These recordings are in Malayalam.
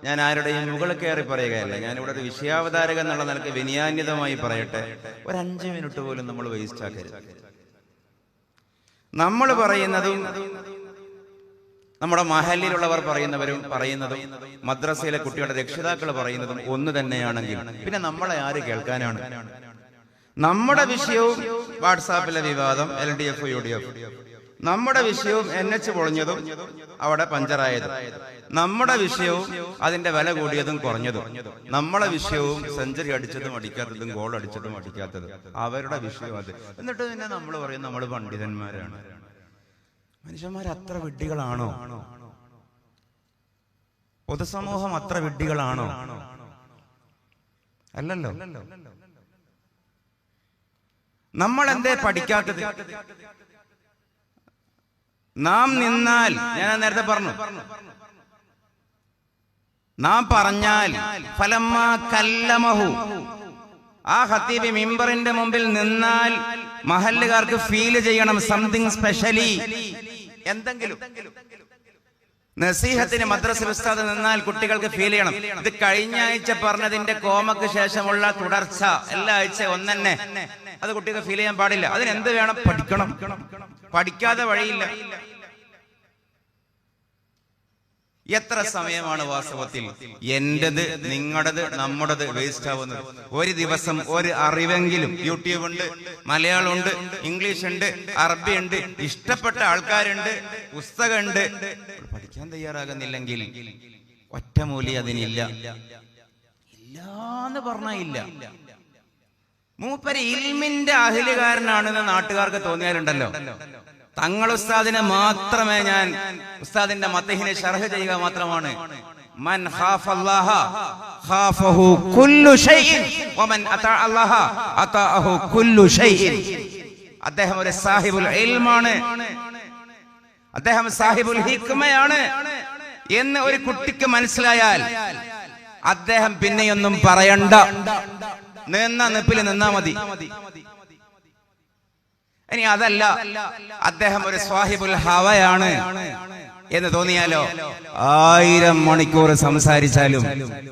ഞാൻ ആരുടെയും മുകളിൽ കയറി പറയുകയല്ല. ഞാനിവിടെ ഒരു വിഷയാവതാരക എന്നുള്ള നിലക്ക് വിനയാന്വിതമായി പറയട്ടെ, ഒരു 5 മിനിറ്റ് പോലും നമ്മൾ വേസ്റ്റ് ആക്കരുത്. നമ്മൾ പറയുന്നതും നമ്മുടെ മഹല്ലിലുള്ളവർ പറയുന്നതും മദ്രസയിലെ കുട്ടികളുടെ രക്ഷിതാക്കൾ പറയുന്നതും ഒന്ന് തന്നെയാണെങ്കിൽ പിന്നെ നമ്മളെ ആര് കേൾക്കാനാണ്? നമ്മുടെ വിഷയവും വാട്സാപ്പിലെ വിവാദം, LDF UDF, നമ്മുടെ വിഷയവും NH പൊളിഞ്ഞതും അവിടെ പഞ്ചറായതും, നമ്മുടെ വിഷയവും അതിന്റെ വില കൂടിയതും കുറഞ്ഞതും, നമ്മളെ വിഷയവും സെഞ്ചുറി അടിച്ചതും അടിക്കാത്തതും ഗോൾ അടിച്ചതും അടിക്കാത്തതും അവരുടെ വിഷയം അത്. എന്നിട്ട് പിന്നെ നമ്മൾ പറയും നമ്മൾ പണ്ഡിതന്മാരാണ്. മനുഷ്യന്മാർ അത്ര വിഡ്ഢികളാണോ? പൊതുസമൂഹം അത്ര വിഡ്ഢികളാണോ? അല്ലല്ലോ. നമ്മൾ എന്തേ പഠിക്കാത്തത്? നാം നിന്നാൽ, ഞാൻ നേരത്തെ പറഞ്ഞു, നാം പറഞ്ഞാൽ ഫലമ്മാ കല്ലമഹു, ആ ഖത്തീബ് മിമ്പറിന്റെ മുമ്പിൽ നിന്നാൽ മഹല്ലുകാർക്ക് ഫീൽ ചെയ്യണം സംതിങ് സ്പെഷ്യലി, എന്തെങ്കിലും. നസീഹത്തിന് മദ്രസ ഉസ്താദ് നിന്നാൽ കുട്ടികൾക്ക് ഫീൽ ചെയ്യണം. ഇത് കഴിഞ്ഞ ആഴ്ച പറഞ്ഞതിന്റെ കോമക്ക് ശേഷമുള്ള തുടർച്ച, എല്ലാ ആഴ്ച ഒന്നെന്നെ. അത് കുട്ടികൾക്ക് ഫീൽ ചെയ്യാൻ പാടില്ല. അതിനെന്ത് വേണം? പഠിക്കണം. പഠിക്കാതെ വഴിയില്ല. എത്ര സമയമാണ് വാസ്തവത്തിൽ എന്റേത്, നിങ്ങളുടേത്, നമ്മുടേത് വേസ്റ്റ് ആവുന്നത്? ഒരു ദിവസം ഒരു അറിവെങ്കിലും. യൂട്യൂബ് ഉണ്ട്, മലയാളം ഉണ്ട്, ഇംഗ്ലീഷ് ഉണ്ട്, അറബി ഉണ്ട്, ഇഷ്ടപ്പെട്ട ആൾക്കാരുണ്ട്, പുസ്തകമുണ്ട്. പഠിക്കാൻ തയ്യാറാകുന്നില്ലെങ്കിൽ ഒറ്റമൂലി അതിനില്ല. ഇല്ലാന്ന് പറഞ്ഞാ ഇല്ല. മൂപ്പര് ഇൽമിന്റെ അഹിലുകാരനാണെന്ന് നാട്ടുകാർക്ക് തോന്നിയാലുണ്ടല്ലോ, തങ്ങൾ ഉസ്താദിനെ മാത്രമേ, ഞാൻ ഉസ്താദിന്റെ മദ്ഹിനെ ശർഹ് ചെയ്യുക മാത്രമാണ്. മൻ ഖാഫല്ലാഹ ഖാഫഹു കുല്ലു ഷൈഇൻ വമൻ അതാ അല്ലാഹ അതാഅഹു കുല്ലു ഷൈഇൻ. അദ്ദേഹം ഒരു സാഹിബുൽ ഇൽമാണ്, അദ്ദേഹം സാഹിബുൽ ഹിക്മയാണ് എന്ന് ഒരു കുട്ടിക്ക് മനസ്സിലായാൽ അദ്ദേഹം പിന്നെയൊന്നും പറയണ്ട, നിന്ന നിപ്പിൽ നിന്നാ മതി. ഇനി അതല്ല, അദ്ദേഹം ഒരു സ്വാഹിബുൽ ഹവയാണ് എന്ന് തോന്നിയാലോ 1000 മണിക്കൂർ സംസാരിച്ചാലും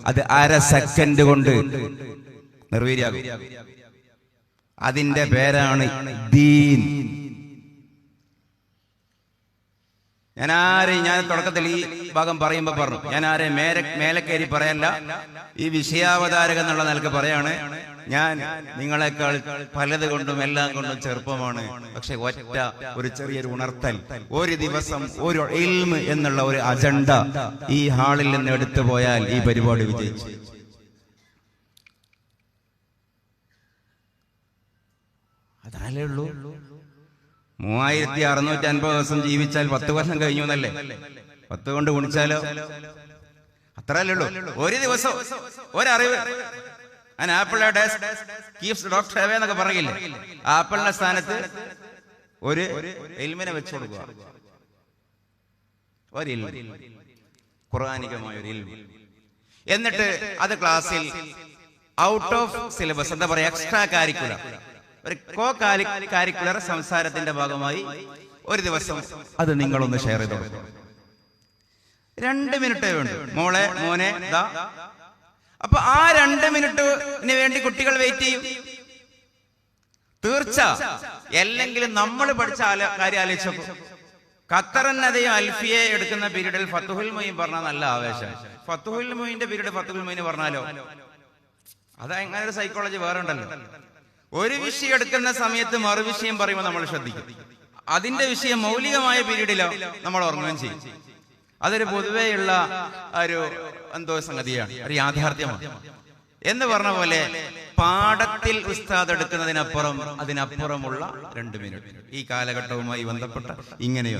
അത് അര സെക്കൻഡ് കൊണ്ട് നിർവീര്യാകും. അതിന്റെ പേരാണ് ദീൻ. ഞാൻ തുടക്കത്തിൽ ഈ ഭാഗം പറയുമ്പോ പറഞ്ഞു, ഞാൻ ആരെയും മേലക്കേരി പറയല്ല. ഈ വിഷയാവതാരക എന്നുള്ള നിലക്ക് പറയാണ്. ഞാൻ നിങ്ങളെക്കാൾ പലത് കൊണ്ടും എല്ലാം കൊണ്ടും ചെറുപ്പമാണ്. പക്ഷെ ഒറ്റ ഒരു ചെറിയൊരു ഉണർത്തൽ, ഒരു ദിവസം ഒരു ഇൽമ് എന്നുള്ള ഒരു അജണ്ട ഈ ഹാളിൽ നിന്ന് എടുത്തു പോയാൽ ഈ പരിപാടി വിജയിച്ചു. അതല്ലേ ഉള്ളൂ. 3650 ദിവസം ജീവിച്ചാൽ 10 വർഷം കഴിഞ്ഞു എന്നല്ലേ? 10 കൊണ്ട് ഗുണിച്ചാലോ? അത്രല്ലേ ഉള്ളൂ. ഒരു ദിവസം ഒരറിവ്. ആപ്പിൾ കീപ്സ് ഡോക്ടർ അവേ എന്നൊക്കെ പറയില്ലേ? ആപ്പിളിന്റെ സ്ഥാനത്ത് ഒരു ഇൽമിനെ വെച്ചു കൊടുക്കുക. ഒരു ഇൽമ, ഖുർആനികമായ ഒരു ഇൽമ. എന്നിട്ട് അത് ക്ലാസ്സിൽ ഔട്ട് ഓഫ് സിലബസ്, എന്താ പറയാ, എക്സ്ട്രാ കാരിക്കുലർ, ഒരു കാരിക്കുലർ സംസാരത്തിന്റെ ഭാഗമായി ഒരു ദിവസം അത് നിങ്ങളൊന്ന് ഷെയർ ചെയ്ത് കൊടുക്കും. 2 മിനിറ്റേ വേണ്ടു. മോളെ, മോനെ, ദാ. അപ്പൊ ആ 2 മിനിറ്റിന് വേണ്ടി കുട്ടികൾ വെയിറ്റ് ചെയ്യും. തീർച്ച. അല്ലെങ്കിലും നമ്മൾ പഠിച്ച കാര്യം ആലോചിച്ചു. ഖത്തറിനതയും അൽഫിയെ എടുക്കുന്ന പീരീഡിൽ ഫത്തുഹുൽ മുഈൻ പറഞ്ഞാൽ നല്ല ആവേശം. ഫത്തുഹുൽ മുഈന്റെ പീരീഡ് ഫത്തുഹുൽ മുഈൻ പറഞ്ഞാലോ, അത് അങ്ങനെ ഒരു സൈക്കോളജി വേറെ ഉണ്ടല്ലോ. ഒരു വിഷയം എടുക്കുന്ന സമയത്ത് മറുവിഷയം പറയുമ്പോൾ നമ്മൾ ശ്രദ്ധിക്കും. അതിന്റെ വിഷയം മൗലികമായ പീരീഡിലോ നമ്മൾ ഓർമ്മയും ചെയ്യും. അതൊരു പൊതുവെയുള്ള ഒരു എന്തോ സംഗതിയാണ്, ഒരു യാഥാർത്ഥ്യമാണ്. എന്ന് പറഞ്ഞ പോലെ പാഠത്തിൽ ഉസ്താദ് എടുക്കുന്നതിനപ്പുറം അതിനപ്പുറമുള്ള 2 മിനിറ്റ് ഈ കാലഘട്ടവുമായി ബന്ധപ്പെട്ട ഇങ്ങനെയോ.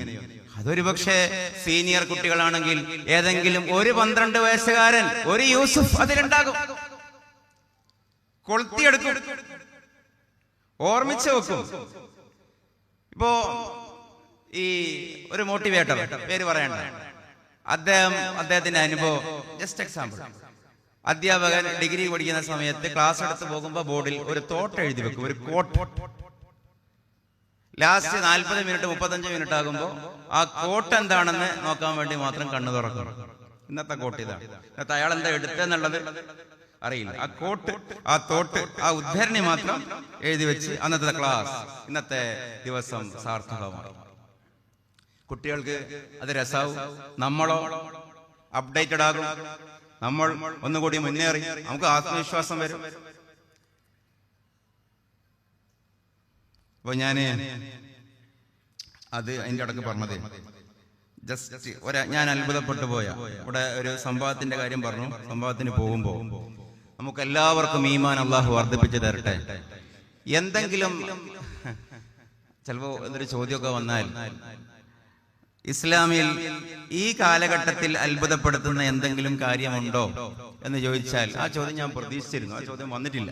അതൊരു പക്ഷേ സീനിയർ കുട്ടികളാണെങ്കിൽ ഏതെങ്കിലും ഒരു 12 വയസ്സുകാരൻ, ഒരു യൂസുഫ് അതിലുണ്ടാകും. കൊളുത്തിയെടുക്കും, ഓർമ്മിച്ചു വെക്കും. ഇപ്പോ ഈ ഒരു മോട്ടിവേറ്റർ, പേര് പറയണ്ട, അദ്ദേഹത്തിന്റെ അനുഭവം, ജസ്റ്റ് എക്സാമ്പിൾ. അധ്യാപകൻ ഡിഗ്രി പഠിക്കുന്ന സമയത്ത് ക്ലാസ് എടുത്ത് പോകുമ്പോ ബോർഡിൽ ഒരു തോട്ട് എഴുതി വെക്കും, ഒരു കോട്ട്. ലാസ്റ്റ് 40 മിനിറ്റ് 35 മിനിറ്റ് ആകുമ്പോ ആ കോട്ട് എന്താണെന്ന് നോക്കാൻ വേണ്ടി മാത്രം കണ്ണു തുറക്കും. ഇന്നത്തെ കോട്ട് ഇതാണ്. ഇന്നത്തെ അയാൾ എന്താ എടുത്തെന്നുള്ളത് അറിയില്ല. ആ കോട്ട്, ആ തോട്ട്, ആ ഉദ്ധരണി മാത്രം എഴുതി വെച്ച് അന്നത്തെ ക്ലാസ്, ഇന്നത്തെ ദിവസം സാർത്ഥകമായി. കുട്ടികൾക്ക് അത് രസാവും, നമ്മളോ അപ്ഡേറ്റഡ് ആകും, നമ്മൾ ഒന്നുകൂടി മുന്നേറി, നമുക്ക് ആത്മവിശ്വാസം വരും. അപ്പൊ ഞാന് അത് അതിൻ്റെ ഇടയ്ക്ക് പറഞ്ഞത് ജസ്റ്റ് ഞാൻ അത്ഭുതപ്പെട്ടു പോയ ഇവിടെ ഒരു സംഭവത്തിന്റെ കാര്യം പറഞ്ഞു. സംഭവത്തിന് പോകുമ്പോ നമുക്ക് എല്ലാവർക്കും ഈമാൻ അള്ളാഹു വർദ്ധിപ്പിച്ചു തരട്ടെ. എന്തെങ്കിലും ചിലപ്പോ എന്തൊരു ചോദ്യമൊക്കെ വന്നാൽ ഇസ്ലാമിൽ ഈ കാലഘട്ടത്തിൽ അത്ഭുതപ്പെടുത്തുന്ന എന്തെങ്കിലും കാര്യമുണ്ടോ എന്ന് ചോദിച്ചാൽ ആ ചോദ്യം ഞാൻ പ്രതീക്ഷിച്ചിരുന്നു. ആ ചോദ്യം വന്നിട്ടില്ല.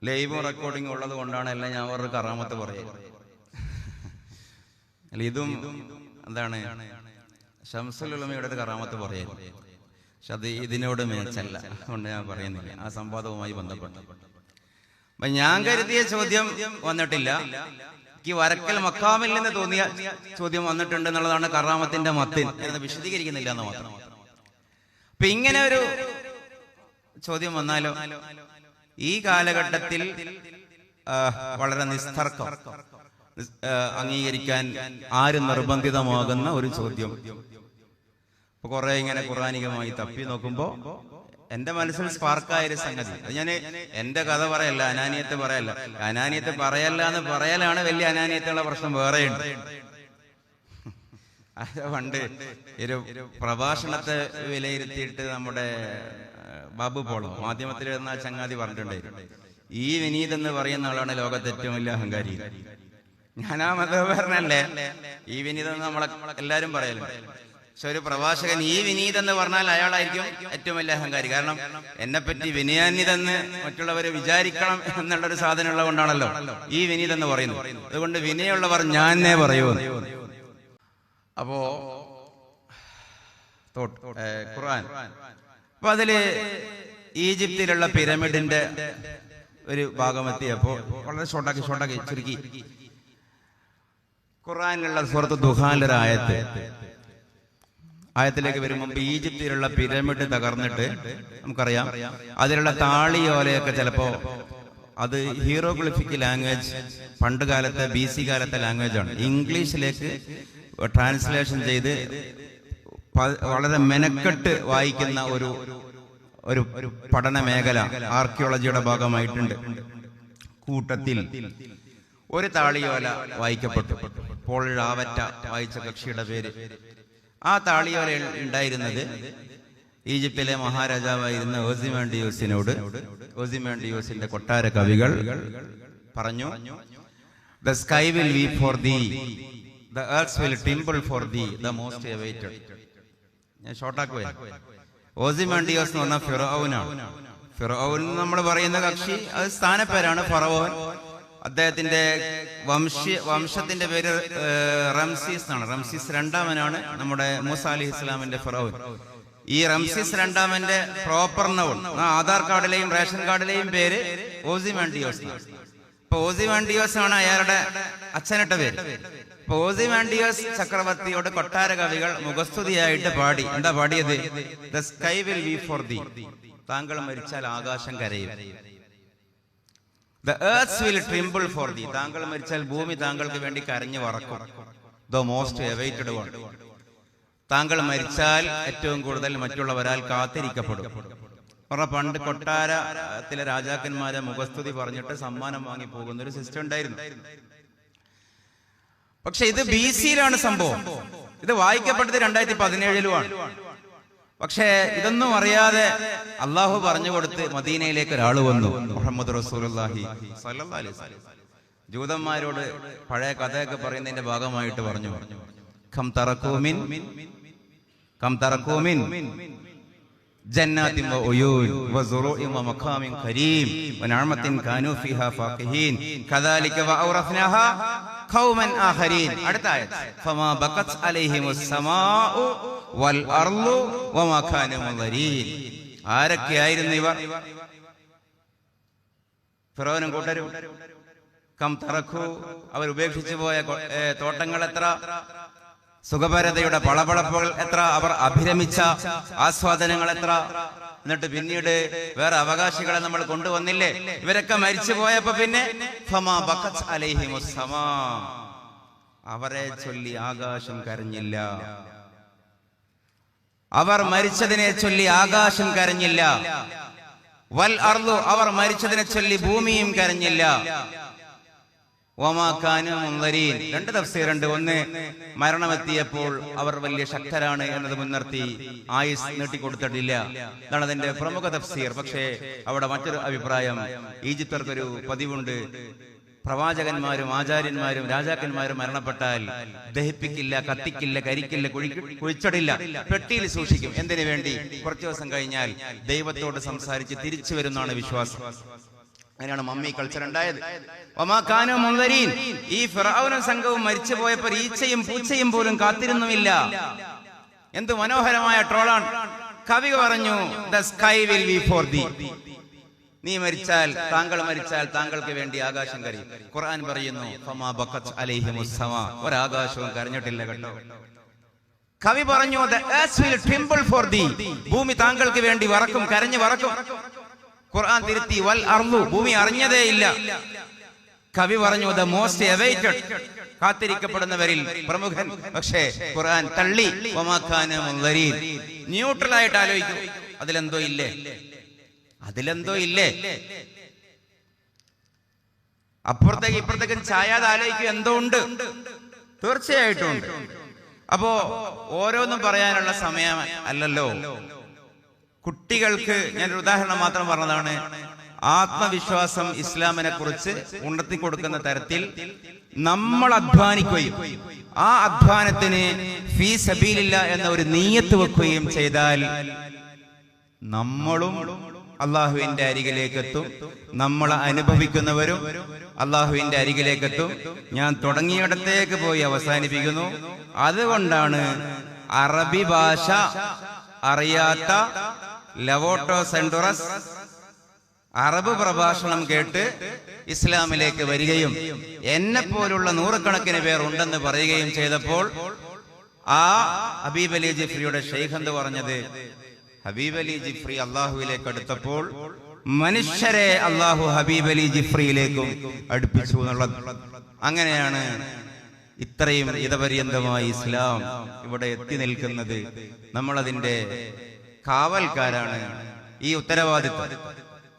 ലൈവ് റെക്കോർഡിംഗ് ഉള്ളത് കൊണ്ടാണ് എല്ലാം ഞാൻ ഒരു കറാമത്ത് പറയുന്നത്. അല്ല, ഇതും എന്താണ് ശംസുൽ ഉലമയുടെ ഒരു കറാമത്ത് പറയുന്നത്. പക്ഷെ അത് ഇതിനോട് മേച്ചല്ല, അതുകൊണ്ട് ഞാൻ പറയുന്നില്ല. ആ സംവാദവുമായി ബന്ധപ്പെട്ട് അപ്പൊ ഞാൻ കരുതിയ ചോദ്യം വന്നിട്ടില്ല. എനിക്ക് വരക്കൽ മക്കാമിൽ നിന്ന് തോന്നിയ ചോദ്യം വന്നിട്ടുണ്ട് എന്നുള്ളതാണ് കറാമത്തിന്റെ മത്തിൻ. എന്ന് വിശദീകരിക്കുന്നില്ല എന്ന് മാത്രം. അപ്പൊ ഇങ്ങനെ ഒരു ചോദ്യം വന്നാലോ, ഈ കാലഘട്ടത്തിൽ വളരെ നിസ്തർക്കം അംഗീകരിക്കാൻ ആരും നിർബന്ധിതമാകുന്ന ഒരു ചോദ്യം. ഇപ്പൊ കുറെ ഇങ്ങനെ ഖുർആനികമായി തപ്പി നോക്കുമ്പോ എന്റെ മനസ്സിൽ സ്പാർക്കായൊരു സംഗതി. അത് ഞാൻ എന്റെ കഥ പറയല്ല, അനാനിയത്ത് പറയല്ല. അനാനിയത്ത് പറയല്ല എന്ന് പറയലാണ് വലിയ അനാനിയത്തുള്ള പ്രശ്നം വേറെയുണ്ട്. അത് പണ്ട് ഒരു പ്രഭാഷണത്തെ വിലയിരുത്തിയിട്ട് നമ്മുടെ ബാബു പോളോ മാധ്യമത്തിൽ എഴുതുന്ന ചങ്ങാതി പറഞ്ഞിട്ടുണ്ടായിരുന്നു, ഈ വിനീത് എന്ന് പറയുന്ന ആളാണ് ലോകത്തെ ഏറ്റവും വലിയ അഹങ്കാരി. ഞാൻ ആ മതപരനല്ലേ, ഈ വിനീത് എന്ന് നമ്മളെ എല്ലാരും പറയലുണ്ട്. പക്ഷെ ഒരു പ്രഭാഷകൻ ഈ വിനീത് എന്ന് പറഞ്ഞാൽ അയാളായിരിക്കും ഏറ്റവും വലിയ അഹങ്കാരി. കാരണം എന്നെപ്പറ്റി വിനയാന്യതെന്ന് മറ്റുള്ളവരെ വിചാരിക്കണം എന്നുള്ളൊരു സാധനം ഉള്ളത് കൊണ്ടാണല്ലോ ഈ വിനീത് എന്ന് പറയുന്നത്. അതുകൊണ്ട് വിനയുള്ളവർ ഞാനേ പറയൂ. അപ്പോ ഖുർആൻ, അപ്പൊ അതില് ഈജിപ്തിലുള്ള പിരമിഡിന്റെ ഒരു ഭാഗം എത്തിയപ്പോ വളരെ ഷോർട്ടാക്കി ചുരുക്കി ഖുർആനിലുള്ള സൂറത്ത് ദുഹാനിലൊരു ആയത്തിലേക്ക് വരും മുമ്പ് ഈജിപ്തിലുള്ള പിരമിഡ് തകർന്നിട്ട് നമുക്കറിയാം അതിലുള്ള താളിയോലയൊക്കെ ചിലപ്പോ അത് ഹീറോഗ്ലിഫിക് ലാംഗ്വേജ്, പണ്ട് കാലത്തെ BC കാലത്തെ ലാംഗ്വേജ് ആണ്. ഇംഗ്ലീഷിലേക്ക് ട്രാൻസ്ലേഷൻ ചെയ്ത് വളരെ മെനക്കെട്ട് വായിക്കുന്ന ഒരു പഠന മേഖല ആർക്കിയോളജിയുടെ ഭാഗമായിട്ടുണ്ട്. കൂട്ടത്തിൽ ഒരു താളിയോല വായിക്കപ്പെട്ടു. പോൾ റാവറ്റ വായിച്ച കക്ഷിയുടെ പേര്. ആ താളിയോല ഉണ്ടായിരുന്നത് ഈജിപ്തിലെ മഹാരാജാവായിരുന്ന ഓസിമാൻഡിയോസിന്റെ കൊട്ടാര കവികൾ പറഞ്ഞു, The sky will weep for thee, the earth will tremble for thee, the most awaited. ഞാൻ ഷോർട്ടാക്കുവേ. ഓസിമാൻഡിയോസ് എന്ന് പറഞ്ഞ ഫിറഔനാണ്. ഫിറഔൻ നമ്മൾ പറയുന്ന കക്ഷി അത് സ്ഥാനപ്പേരാണ് ഫറവോൻ. അദ്ദേഹത്തിന്റെ വംശത്തിന്റെ പേര് റംസീസ് ആണ്. റംസീസ് രണ്ടാമനാണ് നമ്മുടെ മൂസ അലൈഹി ഇസ്ലാമിന്റെ ഫറവോൻ. ഈ റംസീസ് രണ്ടാമന്റെ പ്രോപ്പർ നൗൺ ആധാർ കാർഡിലെയും റേഷൻ കാർഡിലെയും പേര് ഓസിമാൻഡിയോസ്. ഇപ്പൊ ഓസിമാൻഡിയോസ് ആണ് അയാളുടെ അച്ഛനിട്ട പേര്. ഇപ്പൊ ഓസിമാൻഡിയോസ് ചക്രവർത്തിയോട് കൊട്ടാര കവികൾ മുഖസ്തുതിയായിട്ട് പാടി. എന്താ പാടിയത്? The sky will weep for thee, താങ്കൾ മരിച്ചാൽ ആകാശം കരയും. The earth will tremble for thee, താങ്കൾ മരിച്ചാൽ ഭൂമി താങ്കൾക്ക് വേണ്ടി കരഞ്ഞു വറക്കും. The most awaited one, താങ്കൾ മരിച്ചാൽ ഏറ്റവും കൂടുതൽ മറ്റുള്ളവരാൽ കാത്തിരിക്കപ്പെടും. പണ്ട് കൊട്ടാരത്തിലെ രാജാക്കന്മാരെ മുഖസ്തുതി പറഞ്ഞിട്ട് സമ്മാനം വാങ്ങി പോകുന്ന ഒരു സിസ്റ്റം ഉണ്ടായിരുന്നു. പക്ഷെ ഇത് BC-യിലാണ് സംഭവം. ഇത് വായിക്കപ്പെട്ടത് 2017-ലുമാണ്. പക്ഷേ ഇതൊന്നും അറിയാതെ അള്ളാഹു പറഞ്ഞു കൊടുത്ത് മദീനയിലേക്ക് ഒരാൾ വന്നു, മുഹമ്മദ് റസൂലുള്ളാഹി സ്വല്ലല്ലാഹു അലൈഹി വസല്ലം. ജൂതന്മാരോട് പഴയ കഥയൊക്കെ പറയുന്നതിന്റെ ഭാഗമായിട്ട് പറഞ്ഞു, കം തറക്കൂമിൻ ജന്നാത്തിൻ വഉയൂൻ വസുറൂഇൻ വമഖാമിൻ കരീം വനഅമത്തിൻ കാനൂ ഫീഹാ ഫാഖിഹീൻ കദാലിക വഔറസ്നാഹാ ഖൗമൻ ആഖരീൻ. അടുത്ത ആയത്ത്, ഫമാ ബഖത് അലൈഹിമുസ് സമാഉ വൽ അർളു വമാ കാനൂ മുൻദരീൻ. ആരൊക്കെയായിരുന്നു ഇവർ? ഫിറഔനും കൂട്ടരും. കം തറഖു, അവർ ഉപേക്ഷിച്ചു പോയ തോട്ടങ്ങൾ എത്ര? സുഖപരതയുടെ പളപളപ്പുകൾ എത്ര, അവർ അഭിരമിച്ച ആസ്വാദനങ്ങൾ എത്ര. എന്നിട്ട് പിന്നീട് വേറെ അവകാശികളെ നമ്മൾ കൊണ്ടുവന്നില്ലേ? ഇവരൊക്കെ മരിച്ചു പോയപ്പോ പിന്നെ ഫമാ ബഖത് അലൈഹിമുസ് സമാ, അവരെ ചൊല്ലി ആകാശം കരഞ്ഞില്ല. അവർ മരിച്ചതിനെ ചൊല്ലി ആകാശം കരഞ്ഞില്ല. വൽ അർളു, അവർ മരിച്ചതിനെ ചൊല്ലി ഭൂമിയും കരഞ്ഞില്ല. വമാ കാനൂ മുൻദരീൻ, രണ്ട് തഫ്സീറുണ്ട്. ഒന്ന്, മരണമെത്തിയപ്പോൾ അവർ വലിയ ശക്തരാണ് എന്നത് മുൻനിർത്തി ആയുസ് നീട്ടിക്കൊടുത്തിട്ടില്ല. ഇതാണ് അതിന്റെ പ്രമുഖ തഫ്സീർ. പക്ഷേ അവിടെ മറ്റൊരു അഭിപ്രായം, ഈജിപ്തർക്കൊരു പതിവുണ്ട്, പ്രവാചകന്മാരും ആചാര്യന്മാരും രാജാക്കന്മാരും മരണപ്പെട്ടാൽ ദഹിപ്പിക്കില്ല, കത്തിക്കില്ല, കരിക്കില്ല, കുഴിച്ചിടില്ല, പെട്ടിയിൽ സൂക്ഷിക്കും. എന്തിനു വേണ്ടി? കുറച്ചു ദിവസം കഴിഞ്ഞാൽ ദൈവത്തോട് സംസാരിച്ച് തിരിച്ചു വരുന്നതാണ് വിശ്വാസം. അങ്ങനെയാണ് മമ്മി കൾച്ചർ ഉണ്ടായത്. വമാ കാനൂ മുൻദരീൻ, ഈ ഫിർഔനും സംഘവും മരിച്ചു പോയപ്പോൾ ഈച്ചയും പൂച്ചയും പോലും കാത്തിരുന്നുമില്ല. എന്ത് മനോഹരമായ ട്രോളാണ്. കവി പറഞ്ഞു, the sky will be for thee, നീ മരിച്ചാൽ, താങ്കൾ മരിച്ചാൽ താങ്കൾക്ക് വേണ്ടി ആകാശം കരയും. ഖുർആൻ പറയുന്നു, ഫമാ ബഖത് അലൈഹിമുസ് സമാ, ഒരാകാശവും കരഞ്ഞിട്ടില്ല കേട്ടോ. കവി പറഞ്ഞു, ദ എർത്ത് വിൽ ട്രിംബിൾ ഫോർ ദീ, ഭൂമി താങ്കൾക്ക് വേണ്ടി വറക്കും, കരഞ്ഞു വറക്കും. ഖുർആൻ തിരുത്തി, വൽ അർളു, ഭൂമി അറിഞ്ഞതേ ഇല്ല. കവി പറഞ്ഞു, ദ മോസ്റ്റ് അവൈറ്റഡ്, കാത്തിരിക്കപ്പെടുന്നവരിൽ പ്രമുഖൻ. പക്ഷേ ഖുർആൻ തള്ളി, വമാ കാനൂ മുൻദരീൻ. ന്യൂട്രൽ ആയിട്ട് ആലോചിക്കും, അതിലെന്തോ ഇല്ലേ, അതിലെന്തോ ഇല്ലേ. അപ്പുറത്തേക്ക് ഇപ്പുറത്തേക്കും ചായാതെ ആലോചിക്കും, എന്തോ ഉണ്ട്, തീർച്ചയായിട്ടും ഉണ്ട്. അപ്പോ ഓരോന്നും പറയാനുള്ള സമയം അല്ലല്ലോ. കുട്ടികൾക്ക് ഞാനൊരു ഉദാഹരണം മാത്രം പറഞ്ഞതാണ്. ആത്മവിശ്വാസം ഇസ്ലാമിനെ കുറിച്ച് ഉണർത്തിക്കൊടുക്കുന്ന തരത്തിൽ നമ്മൾ അധ്വാനിക്കുകയും ആ അധ്വാനത്തിന് ഫീ സബീലില്ല എന്ന ഒരു നിയ്യത്ത് വെക്കുകയും ചെയ്താൽ നമ്മളും അള്ളാഹുവിന്റെ അരികിലേക്ക് എത്തും, നമ്മൾ അനുഭവിക്കുന്നവരും അള്ളാഹുവിന്റെ അരികിലേക്ക് എത്തും. ഞാൻ തുടങ്ങിയിടത്തേക്ക് പോയി അവസാനിപ്പിക്കുന്നു. അതുകൊണ്ടാണ് അറബി ഭാഷ അറിയാത്ത ലവോട്ടോ സെൻഡുറസ് അറബ് പ്രഭാഷണം കേട്ട് ഇസ്ലാമിലേക്ക് വരികയും എന്നെ പോലുള്ള നൂറുകണക്കിന് പേർ ഉണ്ടെന്ന് പറയുകയും ചെയ്തപ്പോൾ ആ ഹബീബ് അലി ജിഫ്രിയുടെ ഷെയ്ഖ് എന്ന് പറഞ്ഞത്, ഹബീബ് അലി ജിഫ്രി അള്ളാഹുവിലേക്ക് അടുത്തപ്പോൾ മനുഷ്യരെ അള്ളാഹു ഹബീബ് അലി ജിഫ്രിയിലേക്കും അടുപ്പിച്ചു എന്നുള്ളത്. അങ്ങനെയാണ് ഇത്രയും ഇതപര്യന്തമായി ഇസ്ലാം ഇവിടെ എത്തി നിൽക്കുന്നത്. നമ്മളതിന്റെ കാവൽക്കാരാണ്. ഈ ഉത്തരവാദിത്വം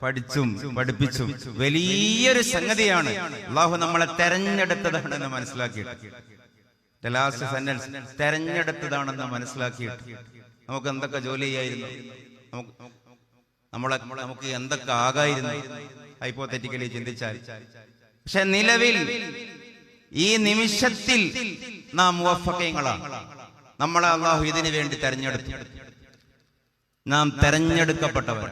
പഠിച്ചും പഠിപ്പിച്ചും വലിയൊരു സംഗതിയാണ്. അള്ളാഹു നമ്മളെ തെരഞ്ഞെടുത്തതാണെന്ന് മനസ്സിലാക്കിയിട്ട്, ലാസ്റ്റ് സെന്റൻസ്, തെരഞ്ഞെടുത്തതാണെന്ന് മനസ്സിലാക്കിയിട്ട് നമുക്ക് എന്തൊക്കെ ജോലി ചെയ്യായിരുന്നു, നമുക്ക് എന്തൊക്കെ ആകായിരുന്നു ഹൈപ്പോത്തറ്റിക്കലി ചിന്തിച്ചാൽ. പക്ഷെ നിലവിൽ ഈ നിമിഷത്തിൽ നാം മുവഫഖീങ്ങളാണ്. നമ്മളെ അള്ളാഹു ഇതിനു വേണ്ടി തെരഞ്ഞെടുത്തു. നാം തെരഞ്ഞെടുക്കപ്പെട്ടവർ.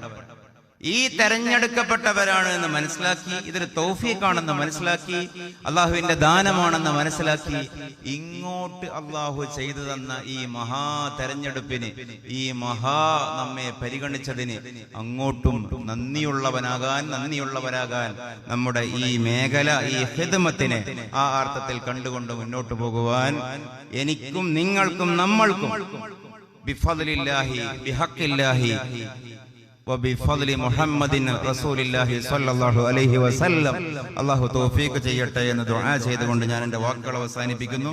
ഈ തെരഞ്ഞെടുക്കപ്പെട്ടവരാണ് എന്ന് മനസ്സിലാക്കി, ഇതൊരു തൗഫീഖാണെന്ന് മനസ്സിലാക്കി, അള്ളാഹുവിന്റെ ദാനമാണെന്ന് മനസ്സിലാക്കി, ഇങ്ങോട്ട് അള്ളാഹു ചെയ്തു തന്ന ഈ മഹാ തെരഞ്ഞെടുപ്പിന്, ഈ മഹാ നമ്മെ പരിഗണിച്ചതിന് അങ്ങോട്ടും നന്ദിയുള്ളവരാകാൻ നമ്മുടെ ഈ മേഖല, ഈ ഖിദ്മത്തിനെ ആ അർത്ഥത്തിൽ കണ്ടുകൊണ്ട് മുന്നോട്ട് പോകുവാൻ എനിക്കും നിങ്ങൾക്കും നമ്മൾക്കും ബിഫദ്ലില്ലാഹി ബിഹഖില്ലാഹി വബിഫദ്ലി മുഹമ്മദിൻ റസൂലില്ലാഹി സ്വല്ലല്ലാഹു അലൈഹി വസല്ലം അല്ലാഹു തൗഫീഖ് ചെയ്യട്ടെ എന്ന് ദുആ ചെയ്തുകൊണ്ട് ഞാൻ എൻ്റെ വാക്കുകൾ അവസാനിപ്പിക്കുന്നു.